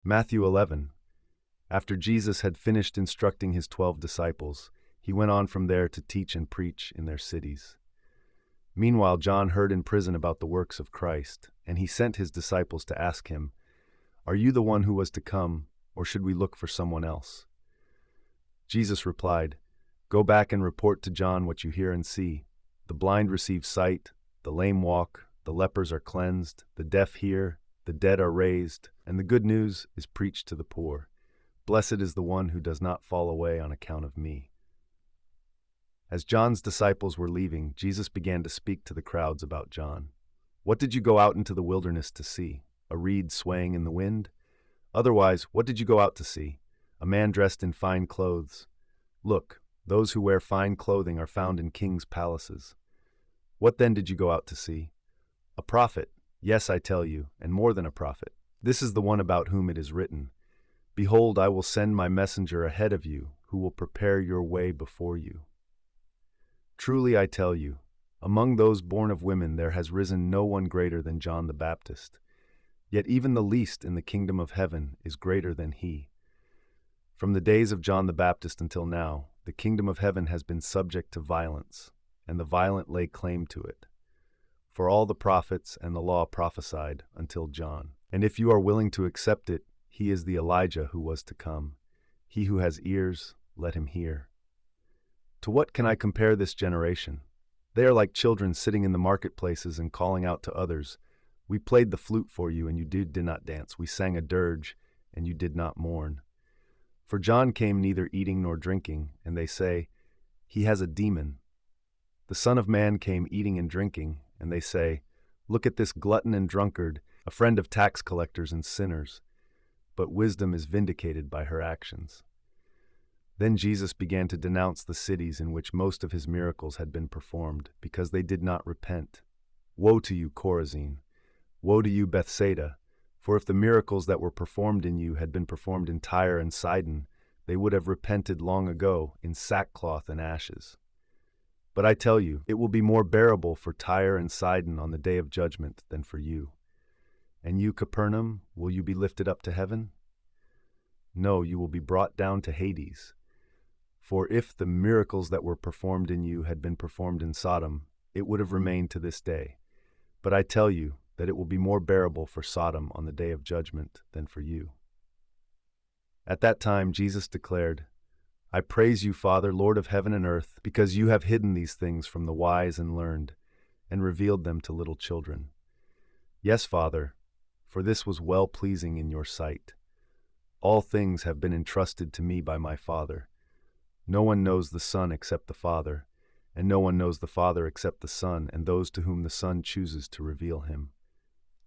Matthew 11. After Jesus had finished instructing his 12 disciples, he went on from there to teach and preach in their cities. Meanwhile, John heard in prison about the works of Christ, and he sent his disciples to ask him, "Are you the one who was to come, or should we look for someone else?" Jesus replied, "Go back and report to John what you hear and see. The blind receive sight, the lame walk, the lepers are cleansed, the deaf hear, the dead are raised, and the good news is preached to the poor. Blessed is the one who does not fall away on account of me." As John's disciples were leaving, Jesus began to speak to the crowds about John. "What did you go out into the wilderness to see? A reed swaying in the wind? Otherwise, what did you go out to see? A man dressed in fine clothes? Look, those who wear fine clothing are found in kings' palaces. What then did you go out to see? A prophet, yes, I tell you, and more than a prophet. This is the one about whom it is written, 'Behold, I will send my messenger ahead of you, who will prepare your way before you.' Truly I tell you, among those born of women there has risen no one greater than John the Baptist. Yet even the least in the kingdom of heaven is greater than he. From the days of John the Baptist until now, the kingdom of heaven has been subject to violence, and the violent lay claim to it. For all the prophets and the law prophesied until John. And if you are willing to accept it, he is the Elijah who was to come. He who has ears, let him hear. To what can I compare this generation? They are like children sitting in the marketplaces and calling out to others, 'We played the flute for you, and you did not dance. We sang a dirge, and you did not mourn.' For John came neither eating nor drinking, and they say, 'He has a demon.' The Son of Man came eating and drinking, and they say, 'Look at this glutton and drunkard, a friend of tax collectors and sinners.' But wisdom is vindicated by her actions." Then Jesus began to denounce the cities in which most of his miracles had been performed, because they did not repent. "Woe to you, Chorazin! Woe to you, Bethsaida! For if the miracles that were performed in you had been performed in Tyre and Sidon, they would have repented long ago in sackcloth and ashes. But I tell you, it will be more bearable for Tyre and Sidon on the day of judgment than for you. And you, Capernaum, will you be lifted up to heaven? No, you will be brought down to Hades. For if the miracles that were performed in you had been performed in Sodom, it would have remained to this day. But I tell you that it will be more bearable for Sodom on the day of judgment than for you." At that time Jesus declared, "I praise you, Father, Lord of heaven and earth, because you have hidden these things from the wise and learned, and revealed them to little children. Yes, Father, for this was well-pleasing in your sight. All things have been entrusted to me by my Father. No one knows the Son except the Father, and no one knows the Father except the Son and those to whom the Son chooses to reveal him.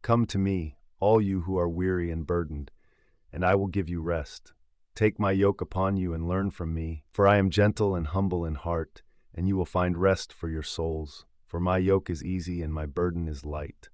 Come to me, all you who are weary and burdened, and I will give you rest. Take my yoke upon you and learn from me, for I am gentle and humble in heart, and you will find rest for your souls. For my yoke is easy and my burden is light."